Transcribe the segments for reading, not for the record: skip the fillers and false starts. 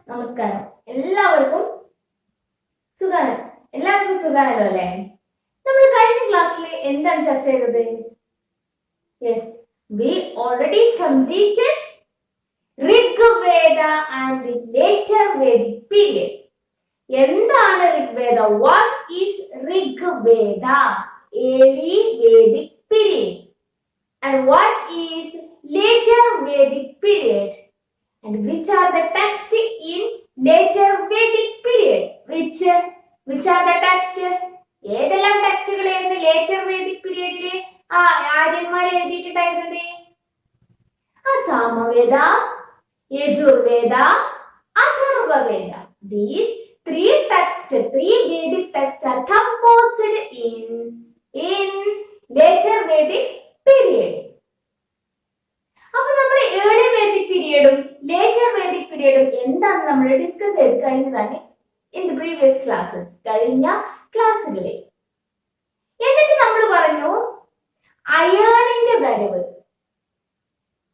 നമസ്കാരം. എല്ലാവർക്കും സുഖാണല്ലോ അല്ലേ? നമ്മൾ കഴിഞ്ഞ ക്ലാസ്സിൽ എന്താണ് ചർച്ച ചെയ്തത്? Yes, we already completed Rigveda and later Vedic period. എന്താണ് Rigveda? What is Rigveda? Early Vedic period. And what is later Vedic period? And which are the texts in later Vedic period? Which are the texts? ഏതെല്ലാം ടെക്സ്റ്റുകളായിരുന്നു later Vedic പീരിയഡില് ആര്യന്മാർ എഴുതിയിട്ടുണ്ടായിരുന്നത്? Samaveda, Yajurveda, Atharvaveda. These three Vedic texts are composed in later Vedic period. അപ്പൊ നമ്മൾ early Vedic പീരിയഡും later Vedic പീരിയഡും എന്താണെന്ന് നമ്മൾ discuss ചെയ്ത് കഴിഞ്ഞതാണ് in the previous classes, കഴിഞ്ഞ ക്ലാസ്സുകളിൽ. എന്നിട്ട് നമ്മൾ പറഞ്ഞു അയേണിന്റെ വരവ്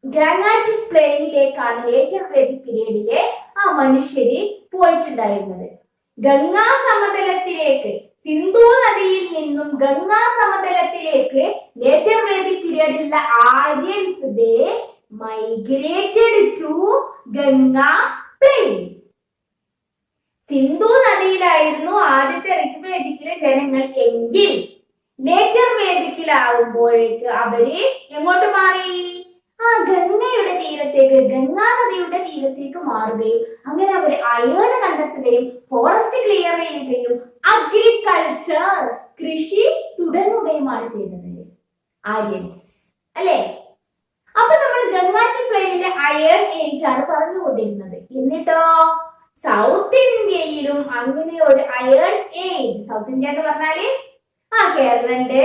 ഗംഗാറ്റിക് പ്ലെയിനിലേക്കാണ് ലേറ്റർ വേദിക് പീരിയഡിലെ മനുഷ്യര് പോയിട്ടുണ്ടായിരുന്നത്. ഗംഗാ സമതലത്തിലേക്ക്, സിന്ധു നദിയിൽ നിന്നും ഗംഗാ സമതലത്തിലേക്ക് ലേറ്റർ വേദിക് പീരിയഡിലുള്ള Aryans migrated to Ganga plain. Sindhu നദിയിലായിരുന്നു ആദ്യത്തെ ഋഗ്വേദിക്കിലെ ജനങ്ങൾ എങ്കിൽ ലേറ്റർ വേദിക്കിലാവുമ്പോഴേക്ക് അവര് എങ്ങോട്ട് മാറി? ഗംഗയുടെ തീരത്തേക്ക്, ഗംഗാ നദിയുടെ തീരത്തേക്ക് മാറുകയും അങ്ങനെ അവർ അയേൺ കണ്ടെത്തുകയും ഫോറസ്റ്റ് ക്ലിയർ ചെയ്യുകയും അഗ്രികൾച്ചർ, കൃഷി തുടങ്ങുകയുമാണ് ചെയ്തത് ആര്യൻസ്, അല്ലെ? അപ്പൊ നമ്മൾ ഗംഗാറ്റിക് പ്ലെയിനിലെ അയൺ ഏജ് ആണ് പറഞ്ഞുകൊണ്ടിരുന്നത്. എന്നിട്ടോ സൗത്ത് ഇന്ത്യയിലും അങ്ങനെ ഒരു അയൺ ഏജ്, സൗത്ത് ഇന്ത്യ എന്ന് പറഞ്ഞാല് കേരള ഉണ്ട്,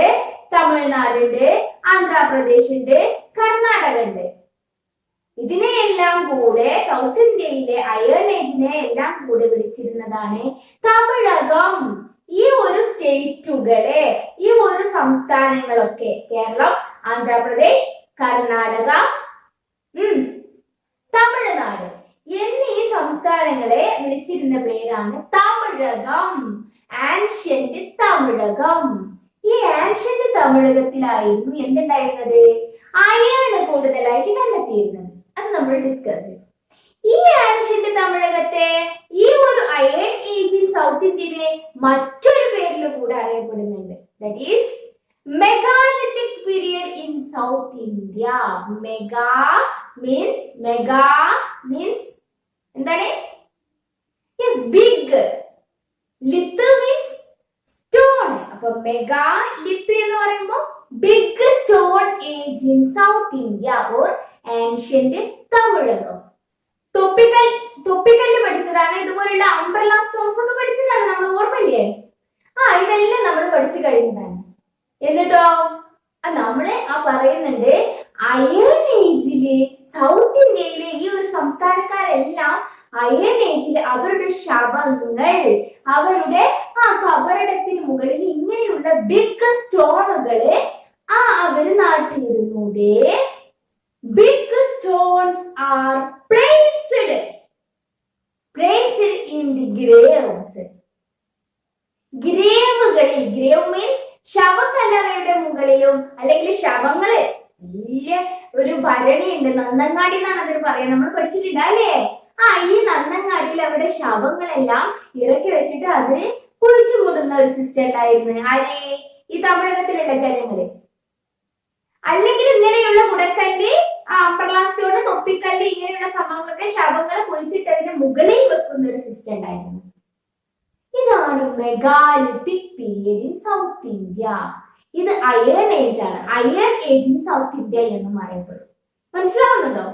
തമിഴ്നാടുണ്ട്, ആന്ധ്രാപ്രദേശ് ഉണ്ട്, കർണാടക ഉണ്ട്. ഇതിനെയെല്ലാം കൂടെ സൗത്ത് ഇന്ത്യയിലെ അയൺ ഏജിനെ എല്ലാം കൂടെ വിളിച്ചിരുന്നതാണ് തമിഴകം. ഈ ഒരു സ്റ്റേറ്റുകളെ, ഈ ഒരു സംസ്ഥാനങ്ങളൊക്കെ, കേരളം, ആന്ധ്രാപ്രദേശ്, കർണാടക, തമിഴ്നാട് എന്നീ സംസ്ഥാനങ്ങളെ വിളിച്ചിരുന്ന പേരാണ് തമിഴകം, ആൻഷ്യന്റ് തമിഴകം. ഈ ആൻഷ്യന്റ് തമിഴകത്തിലായിരുന്നു എന്തുണ്ടായിരുന്നത്? അയണ് കൂടുതലായിട്ട് കണ്ടെത്തിയിരുന്നത്. അത് നമ്മൾ ഡിസ്കസ് ചെയ്തു. ഈ ആൻഷ്യന്റ് തമിഴകത്തെ, ഈ ഒരു അയൺ ഏജ് ഇൻ സൗത്ത് ഇന്ത്യയിലെ മറ്റൊരു പേരിൽ കൂടെ അറിയപ്പെടുന്നുണ്ട്. That is megalithic period in South India. Mega means എന്താണ്? Yes, big. Lith means stone. അപ്പൊ മെഗാലിത്ത് എന്ന് പറയുമ്പോൾ big stone age in South India or ancient Tamilakam. തൊപ്പിക്കല്ല് പഠിച്ചതാണ്. ഇതുപോലുള്ള അംബ്രല്ല സ്റ്റോൺസ് ഒക്കെ പഠിച്ചതാണ്, നമ്മൾ ഓർമ്മയില്ലേ? ഇതെല്ലാം നമ്മൾ പഠിച്ചു കഴിഞ്ഞതാണ്. എന്നിട്ടോ നമ്മള് പറയുന്നുണ്ട് അയൺ ഏജില് സൗത്ത് ഇന്ത്യയിലെ ഈ ഒരു സംസ്ഥാനക്കാരെല്ലാം അയൺ ഏജിൽ അവരുടെ ശവങ്ങൾ, അവരുടെ കബറിടത്തിന് മുകളിൽ ഇങ്ങനെയുള്ള ബിഗ് സ്റ്റോണുകള് അവര് നാട്ടിലിരുന്നു. Big stones are placed in the graves. ഗ്രേവുകളിൽ, ഗ്രേവ് മീൻസ് ശവക്കല്ലറയുടെ മുകളിലും, അല്ലെങ്കിൽ ശവങ്ങള് വലിയ ഒരു ഭരണി ഉണ്ട്, നന്നങ്ങാടി എന്നാണ് അവർ പറയാം, നമ്മൾ പഠിച്ചിട്ടുണ്ട് അല്ലേ? ഈ നന്നങ്ങാടിയിൽ അവിടെ ശവങ്ങളെല്ലാം ഇറക്കി വെച്ചിട്ട് അത് കുഴിച്ചു മൂടുന്ന ഒരു സിസ്റ്റം ഉണ്ടായിരുന്നു. ആര്? ഈ തമിഴകത്തിലുള്ള ജനങ്ങള്. അല്ലെങ്കിൽ ഇങ്ങനെയുള്ള മുടക്കല്ല്, അമ്പർലാസ്റ്റോണ്, തൊപ്പിക്കല്ല്, ഇങ്ങനെയുള്ള സംഭവങ്ങളൊക്കെ ശവങ്ങൾ കുഴിച്ചിട്ട് അതിന്റെ മുകളിൽ വെക്കുന്ന ഒരു സിസ്റ്റം ഉണ്ടായിരുന്നു. ഇതാണ് megalithic period in South India. ഇത് അയൺ ഏജ് ആണ്. Iron age in South India എന്നും അറിയപ്പെടും. മനസ്സിലാവുന്നുണ്ടോ?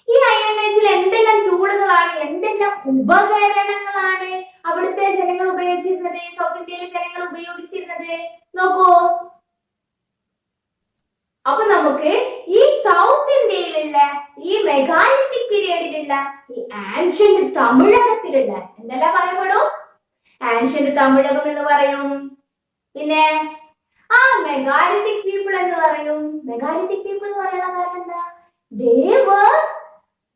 ഈ അയൺ ഏജിൽ എന്തെല്ലാം ടൂളുകളാണ്, എന്തെല്ലാം ഉപകരണങ്ങളാണ് അവിടുത്തെ ജനങ്ങൾ ഉപയോഗിച്ചിരുന്നത്, സൗത്ത് ഇന്ത്യയിലെ ജനങ്ങൾ ഉപയോഗിച്ചിരുന്നത്? നോക്കൂ. അപ്പൊ നമുക്ക് ഈ സൗത്ത് ഇന്ത്യയിലുള്ള ഈ മെഗാലിത്തിക് പീരിയഡിലുള്ള ഈ ആൻഷ്യന്റ് തമിഴകത്തിലുള്ള എന്തെല്ലാം പറയപ്പെടും? ആൻഷ്യന്റ് തമിഴകം എന്ന് പറയും. പിന്നെ മെഗാലിത്തിക് പീപ്പിൾ എന്ന് പറയും. മെഗാലിത്തിക് പീപ്പിൾ എന്ന് പറയുന്ന കാരണം എന്താ? They were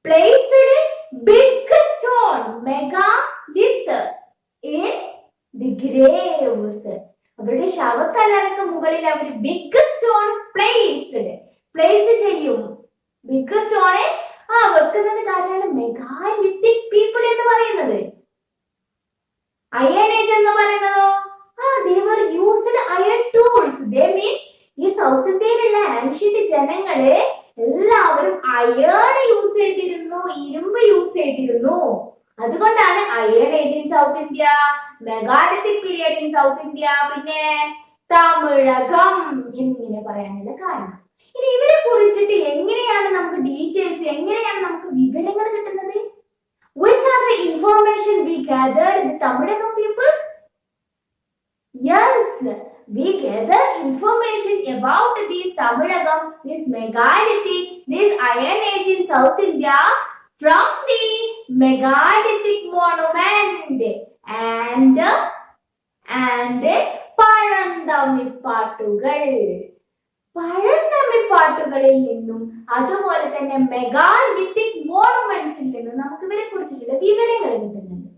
placed big stone, graves. അവരുടെ ശവക്കല്ലറക്ക് മുകളിൽ അവർ ബിഗ് സ്റ്റോൺ പ്ലേസ് ചെയ്യും. ബിഗ് സ്റ്റോണ് വെക്കുന്നത് കാര്യമാണ് മെഗാലിത്തിക് പീപ്പിൾ എന്ന് പറയുന്നത്. അയൺ ഏജ് എന്ന് പറയുന്നതോ they were used iron tools. They means ഈ സൗത്ത് ഇന്ത്യയിലുള്ള ആൻഷ്യന്റ് ജനങ്ങള് എല്ലാവരും അയൺ യൂസ് ചെയ്തിരുന്നു, ഇരുമ്പ് യൂസ് ചെയ്തിരുന്നു. അതുകൊണ്ടാണ് iron age in South India, megalithic period in South India, പിന്നെ തമിഴകം എന്നിങ്ങനെ പറയാനുള്ള കാരണം. ഇനി ഇവരെ കുറിച്ചിട്ട് എങ്ങനെയാണ് നമുക്ക് ഡീറ്റെയിൽസ്, എങ്ങനെയാണ് നമുക്ക് വിവരങ്ങൾ കിട്ടുന്നത്? Which are the information we gathered in the Tamilagam peoples? Yes, we gather information about this Tamilagam, this megalithic, this iron age in South India from the megalithic monument and പഴന്തമിപ്പാട്ടുകൾ. പഴന്തമിപ്പാട്ടുകളിൽ നിന്നും അതുപോലെ തന്നെ megalithic മോണുമെന്റ്സിൽ നിന്നും നമുക്ക് ഇവരെ കുറിച്ചുള്ള വിവരങ്ങൾ കിട്ടുന്നുണ്ട്.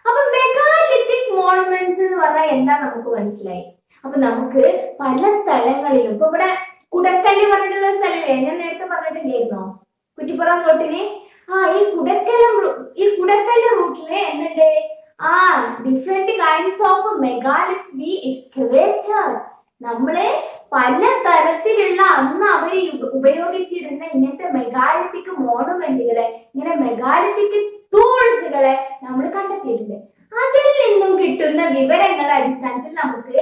അപ്പൊ മെഗാലിത്തിക് മോണുമെന്റ്സ് എന്ന് പറഞ്ഞാൽ എന്താ നമുക്ക് മനസ്സിലായി. അപ്പൊ നമുക്ക് പല സ്ഥലങ്ങളിലും, ഇപ്പൊ ഇവിടെ കുടക്കല്ല് പറഞ്ഞിട്ടുള്ള സ്ഥലല്ലേ, ഞാൻ നേരത്തെ പറഞ്ഞിട്ടില്ലായിരുന്നോ കുറ്റിപ്പുറം റൂട്ടിന്? ഈ കുടക്കല്ല് റൂട്ടില് എന്നിട്ട് different kinds of megaliths be excavated. നമ്മള് പല തരത്തിലുള്ള അന്ന് അവർ ഉപയോഗിച്ചിരുന്ന ഇങ്ങനത്തെ മെഗാലിത്തിക് മോണുമെന്റുകളെ, ഇങ്ങനെ മെഗാലിത്തിക് ടൂൾസുകളെ നമ്മൾ കണ്ടെത്തിയിട്ടുണ്ട്. അതിൽ നിന്നും കിട്ടുന്ന വിവരങ്ങളുടെ അടിസ്ഥാനത്തിൽ നമുക്ക്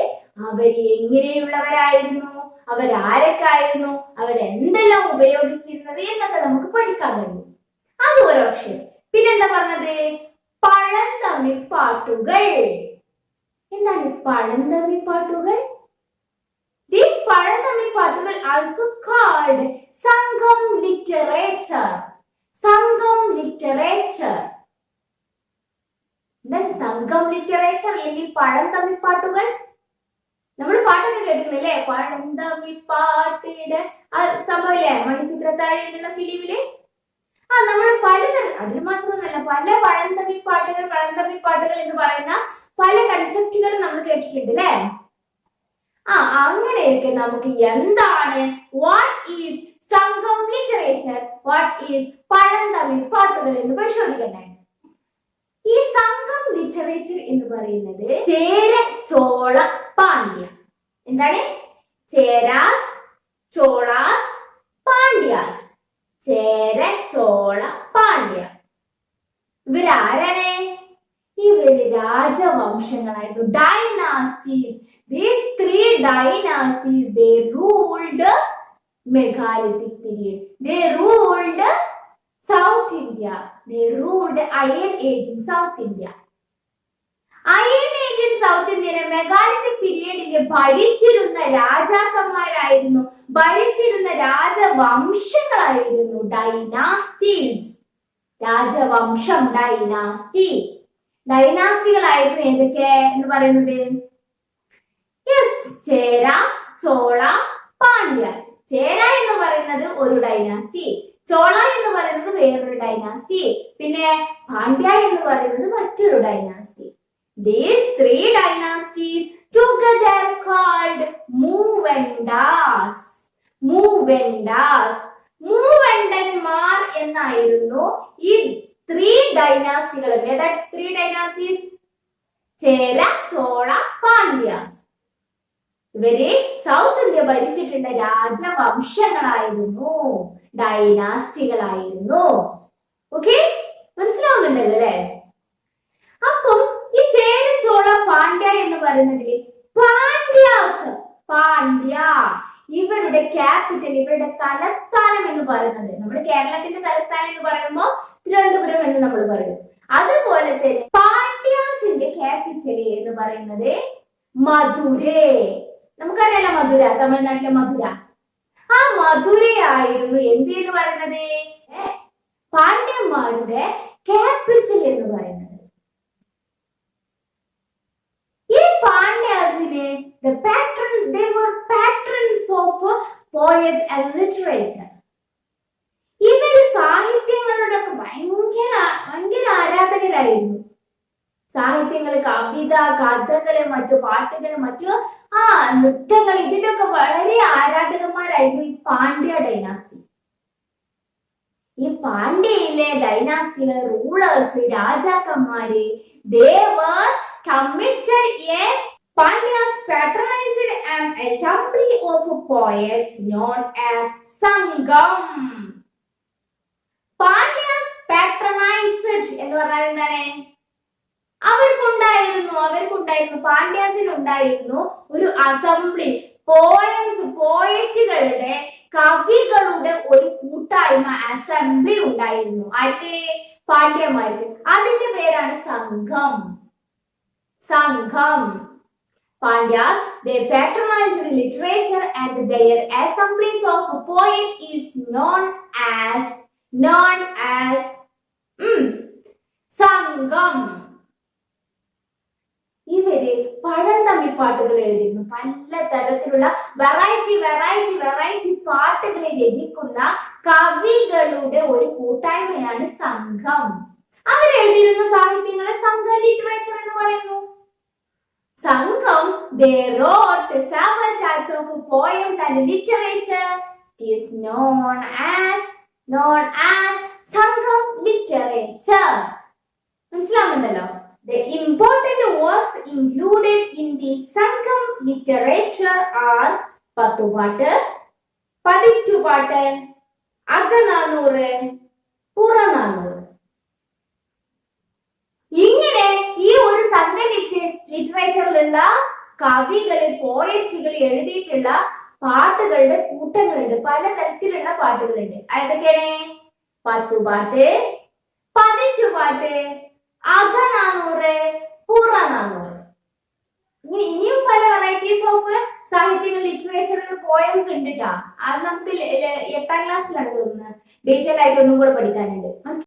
അവര് എങ്ങനെയുള്ളവരായിരുന്നു, അവരാരൊക്കെയായിരുന്നു, അവരെന്തെല്ലാം ഉപയോഗിച്ചിരുന്നത് എന്നൊക്കെ നമുക്ക് പഠിക്കാൻ കഴിയും. അത് ഒരു ഓപ്ഷൻ. പിന്നെന്താ പറഞ്ഞത്? പഴന്തമിപ്പാട്ടുകൾ. എന്താണ് പഴന്തമിപ്പാട്ടുകൾ? These പഴന്തമിപ്പാട്ടുകൾ also called സംഘം literature. സംഘം ലിറ്ററേച്ചർ. എന്താണ് സംഘം ലിറ്ററേച്ചർ അല്ലെങ്കിൽ പഴന്തമിപ്പാട്ടുകൾ? നമ്മൾ പാട്ടൊക്കെ കേട്ടിട്ടില്ലേ? പഴന്തമിപ്പാട്ടിയുടെ സംഭവമില്ലേ മണിച്ചിത്രത്താഴ് എന്നുള്ള ഫിലിമില്? നമ്മൾ പലതരം, അതിൽ മാത്രമൊന്നുമല്ല, പല പഴന്തമിപ്പാട്ടുകൾ എന്ന് പറയുന്ന പല കൺസെപ്റ്റുകൾ നമ്മൾ കേട്ടിട്ടുണ്ട് അല്ലേ? അങ്ങനെയൊക്കെ നമുക്ക് എന്താണ് വാട്ട് ഈസ് സംഘം ലിറ്ററേച്ചർ, വാട്ട് ഈസ് പഴന്തമിപ്പാട്ടുകൾ എന്ന് പരിശോധിക്കണ്ടേ? ഈ സംഘം ലിറ്ററേച്ചർ എന്ന് പറയുന്നത് ചേര, ചോള, പാണ്ഡ്യ. എന്താണ്? ചേരാസ്, ചോളാസ്, പാണ്ഡ്യാസ്. ചേര, ചോള, പാണ്ഡ്യ. ഇവരാരാണ്? ഇവര് രാജവംശങ്ങളായിരുന്നു. Dynasties. These three dynasties, they ruled megalithic period. They ruled South India. They ruled Iron Age in South India. Iron Age in South India megalithic പീരിയഡിൽ ഭരിച്ചിരുന്ന രാജാക്കന്മാരായിരുന്നു, ഭരിച്ചിരുന്ന രാജവംശങ്ങളായിരുന്നു ഡൈനാസ്റ്റീസ്. രാജവംശം, ഡൈനാസ്റ്റികളായിരുന്നു ഏതൊക്കെ എന്ന് പറയുന്നത്? ചേര, ചോള, പാണ്ഡ്യ. ചേര എന്ന് പറയുന്നത് ഒരു ഡൈനാസ്റ്റി, ചോള എന്ന് പറയുന്നത് വേറൊരു ഡൈനാസ്റ്റി, പിന്നെ പാണ്ഡ്യ എന്ന് പറയുന്നത് മറ്റൊരു dynasty. These three dynasties together called മൂവെണ്ടാസ്. മൂവെണ്ടന്മാർ എന്നായിരുന്നു ഈ ത്രീ ഡൈനാസ്റ്റികൾ. ഏതാ ത്രീ ഡൈനാസ്റ്റീസ്? ചേര, ചോള, പാണ്ഡ്യ. ഇവര് സൗത്ത് ഇന്ത്യ ഭരിച്ചിട്ടുള്ള രാജവംശങ്ങളായിരുന്നു, ഡൈനാസ്റ്റികളായിരുന്നു. ഓക്കെ, മനസ്സിലാവുന്നുണ്ടല്ലോ അല്ലെ? അപ്പം ഈ ചേര, ചോള, പാണ്ഡ്യ എന്ന് പറയുന്നതിൽ പാണ്ഡ്യ ഇവരുടെ ക്യാപിറ്റൽ, ഇവരുടെ തലസ്ഥാനം എന്ന് പറയുന്നത്, നമ്മുടെ കേരളത്തിന്റെ തലസ്ഥാനം എന്ന് പറയുമ്പോൾ തിരുവനന്തപുരം എന്ന് നമ്മൾ പറയും. അതുപോലെ തന്നെ പാണ്ഡ്യാസിന്റെ ക്യാപിറ്റൽ എന്ന് പറയുന്നത് മധുരൈ. നമുക്കറിയാലോ മധുര, തമിഴ്നാട്ടിലെ മധുര. മധുരയായിരുന്നു എന്ത് എന്ന് പറയുന്നത്? പാണ്ഡ്യന്മാരുടെ ക്യാപിറ്റൽ എന്ന് പറയുന്നത്. ഈ പാണ്ഡ്യാസിന് they were patrons of poets and literature. ഇവര് സാഹിത്യങ്ങളുടെ ഭയങ്കര ആരാധകരായിരുന്നു. സാഹിത്യങ്ങൾ, കവിത, കഥകള്, മറ്റു പാട്ടുകൾ, മറ്റു നൃത്തങ്ങൾ, ഇതിലൊക്കെ വളരെ ആരാധകന്മാരായിരുന്നു ഈ പാണ്ഡ്യ ഡൈനാസ്റ്റി. ഈ പാണ്ഡ്യയിലെ ഡൈനാസ്റ്റിയിലെ rulers, രാജാക്കന്മാര്, they were committed a Pandyas patronized an assembly of poets known as Sangam. Pandyas patronised എന്ന് പറഞ്ഞാൽ എന്താണ്? അവർക്കുണ്ടായിരുന്നു പാണ്ഡ്യാസിനുണ്ടായിരുന്നു ഒരു അസംബ്ലി, പോയറ്റുകളുടെ, കവികളുടെ ഒരു കൂട്ടായ്മ, അസംബ്ലി ഉണ്ടായിരുന്നു. ആർക്ക്? പാണ്ഡ്യന്മാർക്ക്. അതിന്റെ പേരാണ് സംഘം. Pandyas, they patronized literature and their assemblies of poets is known as സംഘം. ഇവര് പഴന്തമിഴ് പാട്ടുകൾ എഴുതിയിരുന്നു. പല തരത്തിലുള്ള വെറൈറ്റി പാട്ടുകൾ രചിക്കുന്ന കവികളുടെ ഒരു കൂട്ടായ്മയാണ് സംഘം. അവരെഴുതിയിരുന്ന സാഹിത്യങ്ങളെ സംഘ ലിറ്ററേച്ചർ എന്ന് പറയുന്നു. സംഘം, they wrote several types of poems and literature. It is known as സംഘം literature. മനസ്സിലാവുന്നുണ്ടല്ലോ? The important works included in the Sangam literature are പത്തുപാട്ട്, പതിറ്റുപാട്ട്, Akananuru, Purananuru. ഇങ്ങനെ ഈ ഒരു സംഘ ലിറ്ററേച്ചറിലുള്ള കവികള്, പോയറ്റ്സുകൾ എഴുതിയിട്ടുള്ള പാട്ടുകളുടെ കൂട്ടങ്ങളുണ്ട്. പല തരത്തിലുള്ള പാട്ടുകളുണ്ട്. ഏതൊക്കെയാണ്? പത്തുപാട്ട്, പതിറ്റുപാട്ട്, അകനാനൂറ്, പുറനാനൂറ്. ഇങ്ങനെ ഇനിയും പല വെറൈറ്റീസ് ഓഫ് സാഹിത്യങ്ങൾ, ലിറ്ററേച്ചറുകൾ, പോയംസ് ഉണ്ട് ട്ടാ. അത് നമുക്ക് 8ാം ക്ലാസ്സിലാണ് തോന്നുന്നത്. ഡീറ്റെയിൽ ആയിട്ട് ഒന്നും കൂടെ പഠിക്കാനുണ്ട്.